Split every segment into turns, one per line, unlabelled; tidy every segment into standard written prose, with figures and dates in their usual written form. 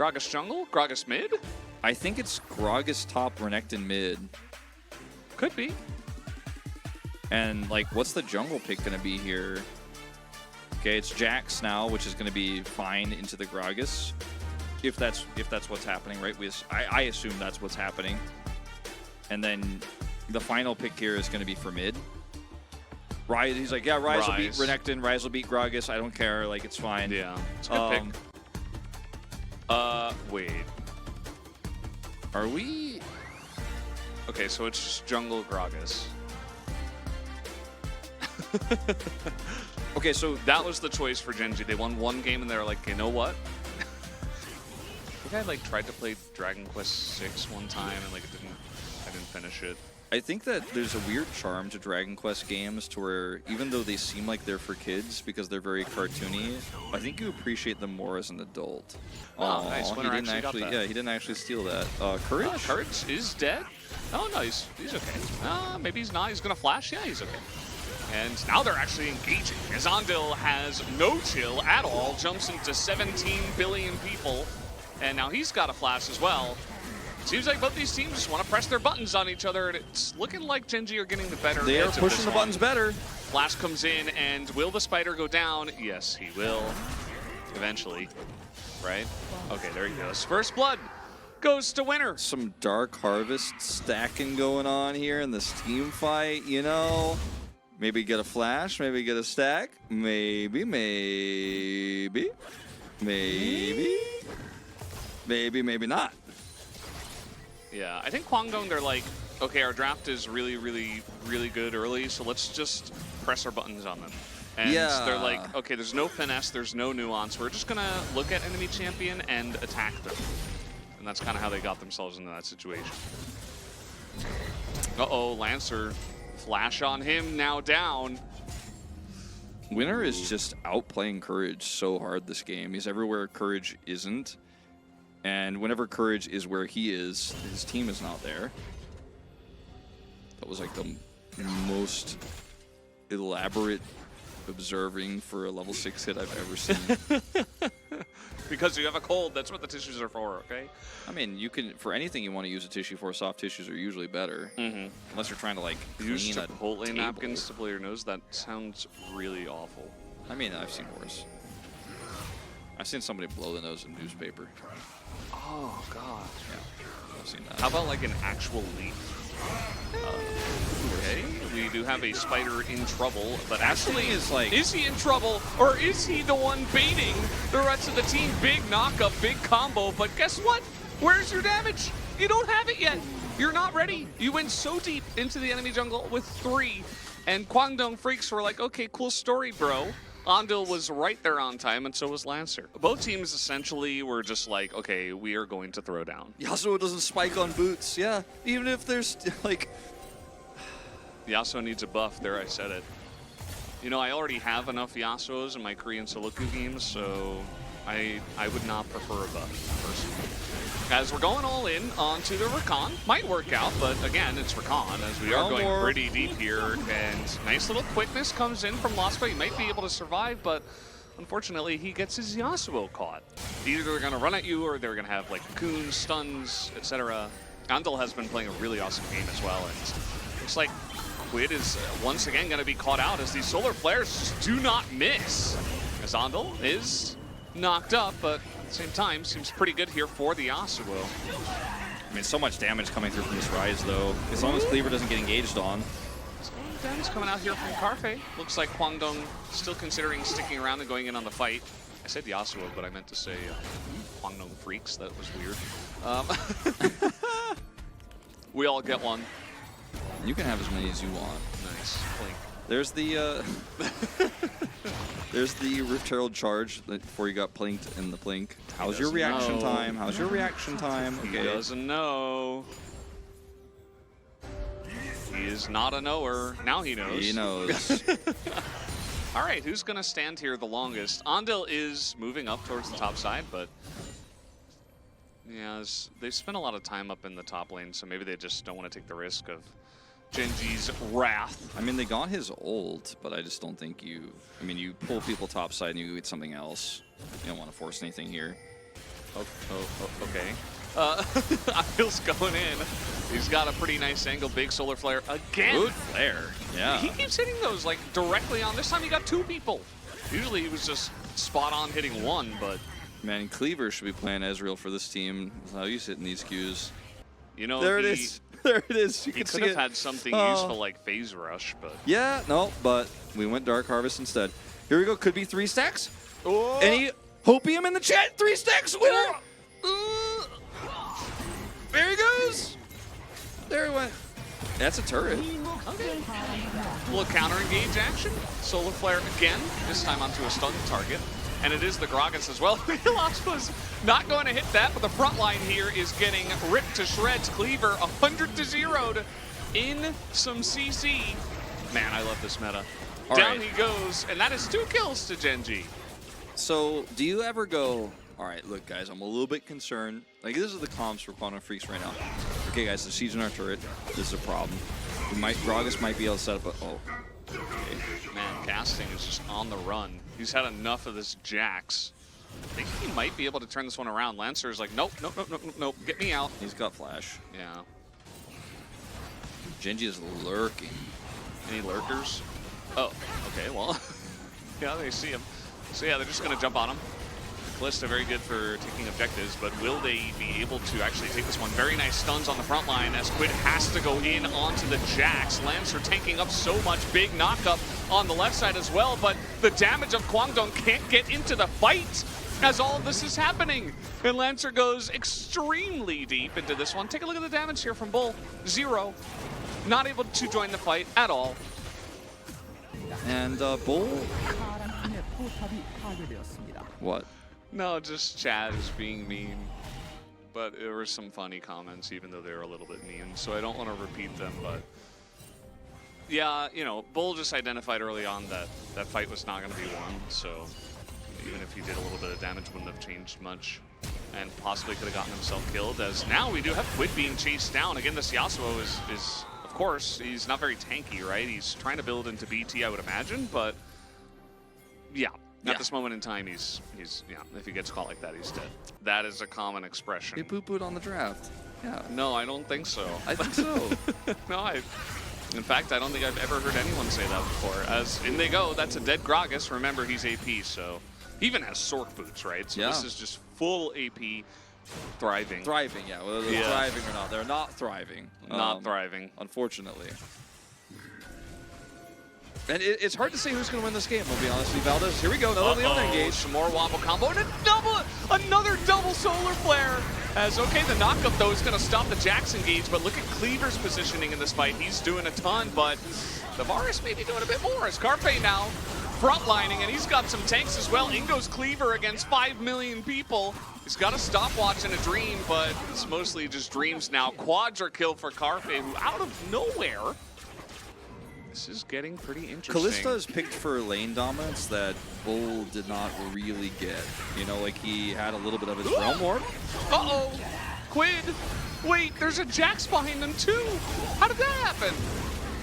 Gragas jungle? Gragas mid?
I think it's Gragas top, Renekton mid.
Could be.
And like, what's the jungle pick going to be here? Okay, it's Jax now, which is going to be fine into the Gragas. If that's what's happening, right? I assume that's what's happening. And then the final pick here is going to be for mid. Ryze, he's like, yeah, Ryze will beat Renekton, Ryze will beat Gragas. I don't care, like it's fine.
Yeah, it's a good pick. Wait.
Are we?
Okay, so it's just jungle Gragas.
Okay, so
that was the choice for Gen.G. They won one game and they're like, you know what? I think I like tried to play Dragon Quest VI one time and like I didn't finish it.
I think that there's a weird charm to Dragon Quest games to where even though they seem like they're for kids because they're very cartoony, I think you appreciate them more as an adult.
Oh, nice.
He didn't actually, yeah, he didn't actually steal that. Courage?
Courage is dead? Oh, no, he's okay. Maybe he's not. He's going to flash? Yeah, he's okay. And now they're actually engaging. As Andil has no chill at all, jumps into 17 billion people, and now he's got a flash as well. Seems like both these teams just want to press their buttons on each other, and it's looking like Gen.G are getting the better.
They are pushing the buttons better.
Flash comes in, and will the spider go down? Yes, he will. Eventually, right? Okay, there he goes. First blood goes to winner.
Some Dark Harvest stacking going on here in this team fight, you know? Maybe get a flash, maybe get a stack. Maybe. Maybe not.
Yeah, I think Kwangdong, they're like, okay, our draft is really, really, really good early, so let's just press our buttons on them. And they're like, okay, there's no finesse, there's no nuance. We're just going to look at enemy champion and attack them. And that's kind of how they got themselves into that situation. Uh-oh, Lancer. Flash on him, now down.
Winner is just outplaying Courage so hard this game. He's everywhere Courage isn't. And whenever Courage is where he is, his team is not there. That was like the most elaborate observing for a level 6 hit I've ever seen.
Because you have a cold, that's what the tissues are for, okay?
I mean, you can, for anything you want to use a tissue for, soft tissues are usually better. Unless you're trying to like
use
clean
Chipotle napkins to blow your nose, that sounds really awful.
I mean, I've seen worse. I've seen somebody blow the nose in newspaper.
Oh, God.
Yeah, I've seen that.
How about like an actual leaf? Okay, we do have a spider in trouble, but actually, is he in trouble, or is he the one baiting the rest of the team? Big knockup, big combo, but guess what? Where's your damage? You don't have it yet. You're not ready. You went so deep into the enemy jungle with 3, and Kwangdong Freaks were like, okay, cool story, bro. Andil was right there on time, and so was Lancer. Both teams essentially were just like, okay, we are going to throw down.
Yasuo doesn't spike on boots, yeah. Even if there's, like...
Yasuo needs a buff, there I said it. You know, I already have enough Yasuos in my Korean Soloku games, so I would not prefer a buff, personally. As we're going all in onto the Rakan. Might work out, but again, it's Rakan, as we are going pretty deep here. And nice little quickness comes in from Lospa. He might be able to survive, but unfortunately, he gets his Yasuo caught. Either they're going to run at you, or they're going to have like cocoons, stuns, etc. Andil has been playing a really awesome game as well, and looks like Quid is once again going to be caught out as these solar flares just do not miss. As Andil is knocked up, but at the same time, seems pretty good here for the Yasuo.
I mean, so much damage coming through from this Ryze, though. As long as Cleaver doesn't get engaged on.
Some damage coming out here from Carfe. Looks like Kwangdong still considering sticking around and going in on the fight. I said Yasuo, but I meant to say Kwangdong Freaks. That was weird. We all get one.
You can have as many as you want.
Nice. Blink.
There's the there's the Rift Herald charge before you got plinked in the plink. How's your reaction time? How's your reaction time? Okay.
He doesn't know. He is not a knower. Now he knows.
He knows.
All right, who's going to stand here the longest? Andil is moving up towards the top side, but yeah, they spent a lot of time up in the top lane, so maybe they just don't want to take the risk of Gen.G's wrath.
I mean, they got his ult, but I just don't think you... I mean, you pull people topside and you get something else. You don't want to force anything here.
Okay. Apil's going in. He's got a pretty nice angle. Big solar flare again.
Good flare. Yeah.
He keeps hitting those like directly on. This time he got 2 people. Usually he was just spot on hitting 1, but
Man, Cleaver should be playing Ezreal for this team. That's how he's hitting these Qs.
you know
There it is. There it is. You
He
can
could
see
have
it.
had something useful like phase rush, but
Yeah, no, but we went Dark Harvest instead. Here we go. Could be 3 stacks.
oh,
Any Hopium in the chat? 3 stacks winner. There he goes. There he went. That's a turret.
little counter engage action. Solar flare again. This time onto a stun target. And it is the Gragas as well. Lost was not going to hit that, but the front line here is getting ripped to shreds. Cleaver 100-0'd in some CC. Man, I love this meta.
All
Down
right.
he goes, and that is 2 kills to Gen.G.
So, do you ever go, all right, look, guys, I'm a little bit concerned. Like, this is the comms for Quantum Freaks right now. Okay, guys, the siege in our turret. This is a problem. Gragas might be able to set up a, oh. Okay.
Man, casting is just on the run. He's had enough of this Jax. I think he might be able to turn this one around. Lancer's like, nope, nope, nope, nope, nope, get me out.
He's got flash.
Yeah.
Gen.G is lurking.
Any lurkers? Oh, okay, well, yeah, they see him. So yeah, they're just gonna jump on him. Kalista very good for taking objectives, but will they be able to actually take this one? Very nice stuns on the front line as Quid has to go in onto the Jax. Lancer tanking up so much, big knockup on the left side as well, but the damage of Kwangdong can't get into the fight as all of this is happening. And Lancer goes extremely deep into this one. Take a look at the damage here from Bull. 0. Not able to join the fight at all.
And Bull, what?
No, just Chad is being mean. But there were some funny comments, even though they were a little bit mean, so I don't want to repeat them, but yeah, you know, Bull just identified early on that that fight was not going to be won, so even if he did a little bit of damage, wouldn't have changed much, and possibly could have gotten himself killed, as now we do have Quid being chased down. Again, this Yasuo is of course, he's not very tanky, right? He's trying to build into BT, I would imagine, but yeah. At this moment in time, he's yeah, if he gets caught like that, he's dead. That is a common expression.
He poo-pooed on the draft. Yeah.
No, I don't think so.
I think so.
No, in fact, I don't think I've ever heard anyone say that before. As in they go, that's a dead Gragas. Remember, he's AP, so he even has Sork boots, right? So this is just full AP thriving.
Thriving, yeah. Whether they're thriving or not. They're not thriving.
Not thriving.
Unfortunately. And it's hard to say who's going to win this game, I'll be honest with you, Valdez. Here we go, another Leona engage.
Some more wombo combo and another double solar flare. As, okay, the knockup, though, is going to stop the Jax engage, but look at Cleaver's positioning in this fight. He's doing a ton, but the Varus may be doing a bit more. As Carpe now frontlining, and he's got some tanks as well. In goes Cleaver against 5 million people. He's got a stopwatch and a dream, but it's mostly just dreams now. Quadra kill for Carpe, who out of nowhere. This is getting pretty interesting.
Kalista is picked for lane dominance that Bull did not really get. You know, like he had a little bit of his Realm Warp.
Uh-oh. Quid. Wait, there's a Jax behind them too. How did that happen?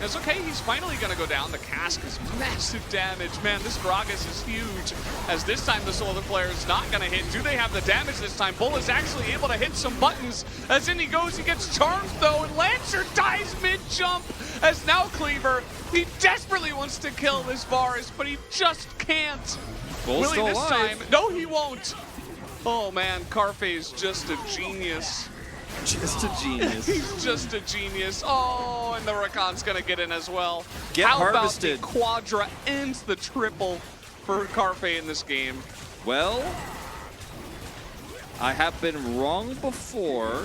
It's okay, he's finally going to go down. The cask is massive damage. Man, this Gragas is huge. As this time the solar flare is not going to hit. Do they have the damage this time? Bull is actually able to hit some buttons. As in he goes, he gets charmed though, and Lancer dies mid-jump. As now Cleaver, he desperately wants to kill this Varus, but he just can't.
Bull's
Will he
still
this
alive.
time? No, he won't. Oh man, Carpe is just a genius.
Just a genius.
He's just a genius. Oh, and the Rakan's gonna get in as well.
Get
How
harvested.
about the quadra ends the triple for Carpe in this game?
Well, I have been wrong before,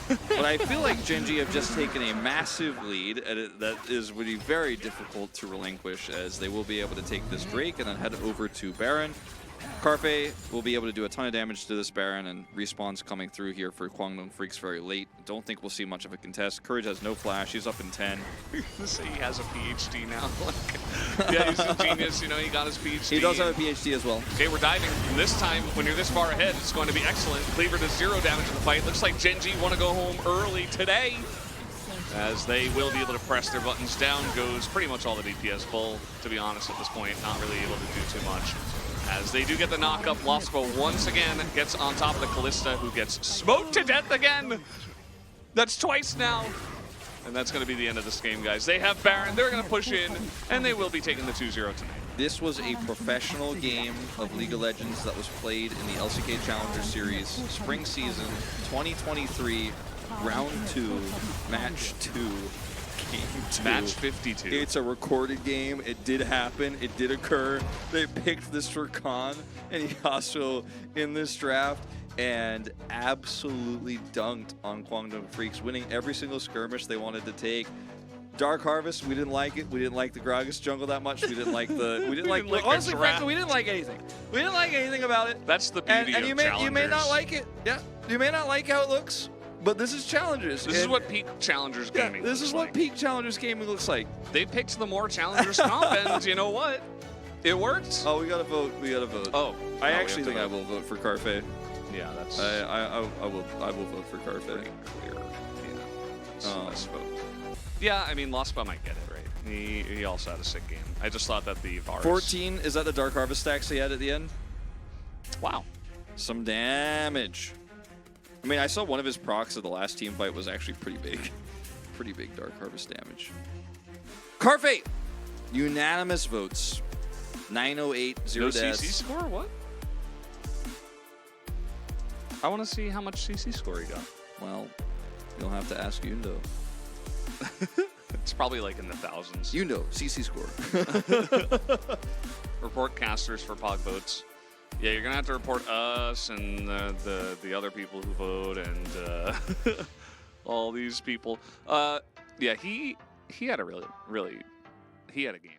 but I feel like Gen.G have just taken a massive lead, and that is would be very difficult to relinquish, as they will be able to take this Drake and then head over to Baron. Carpe will be able to do a ton of damage to this Baron, and respawn's coming through here for Kwangdong Freaks very late. Don't think we'll see much of a contest. Courage has no flash. He's up in 10.
Say he has a PhD now. Yeah, he's a genius. You know, he got his PhD.
He does have a PhD as well.
Okay, we're diving. And this time, when you're this far ahead, it's going to be excellent. Cleaver does 0 damage in the fight. Looks like Gen.G want to go home early today, as they will be able to press their buttons. Down goes pretty much all the DPS. Bull, to be honest, at this point, not really able to do too much. As they do get the knock up, Lospo once again gets on top of the Callista, who gets smoked to death again. That's twice now. And that's going to be the end of this game, guys. They have Baron, they're going to push in, and they will be taking the 2-0 tonight.
This was a professional game of League of Legends that was played in the LCK Challenger Series, Spring Season 2023, Round 2, Match 2, Game 2.
Match 52.
It's a recorded game. It did happen. It did occur. They picked this for Khan and Yasuo in this draft and absolutely dunked on Kwangdong Freaks, winning every single skirmish they wanted to take. Dark Harvest, we didn't like it. We didn't like the Gragas jungle that much. We didn't like the. We didn't like. Honestly, frankly, we didn't like anything. We didn't like anything about it.
That's the beauty
and
of
you
Challengers.
may not like it. Yeah, you may not like how it looks, but this is Challengers.
This is what peak Challengers gaming
This is what
like.
peak Challengers gaming looks like.
They picked the more Challengers comp, and you know what? It worked.
Oh, we gotta vote. We gotta vote.
Oh,
I actually think I will vote for Carfe.
Yeah, that's.
I will vote for Carfe.
Pretty clear. Yeah. Let's vote. Yeah, I mean, Lospa might get it, right? He also had a sick game. I just thought that the Varus...
14, is that the Dark Harvest stacks he had at the end?
Wow.
Some damage. I mean, I saw one of his procs of the last team fight was actually pretty big. Pretty big Dark Harvest damage. Carfe! Unanimous votes. 908, 0
No
deaths.
CC score? What? I want to see how much CC score he got.
Well, you'll have to ask Yundo.
It's probably like in the thousands.
Yundo, CC score.
Report casters for POG votes. Yeah, you're gonna have to report us and the other people who vote and all these people. Yeah, he had a really he had a game.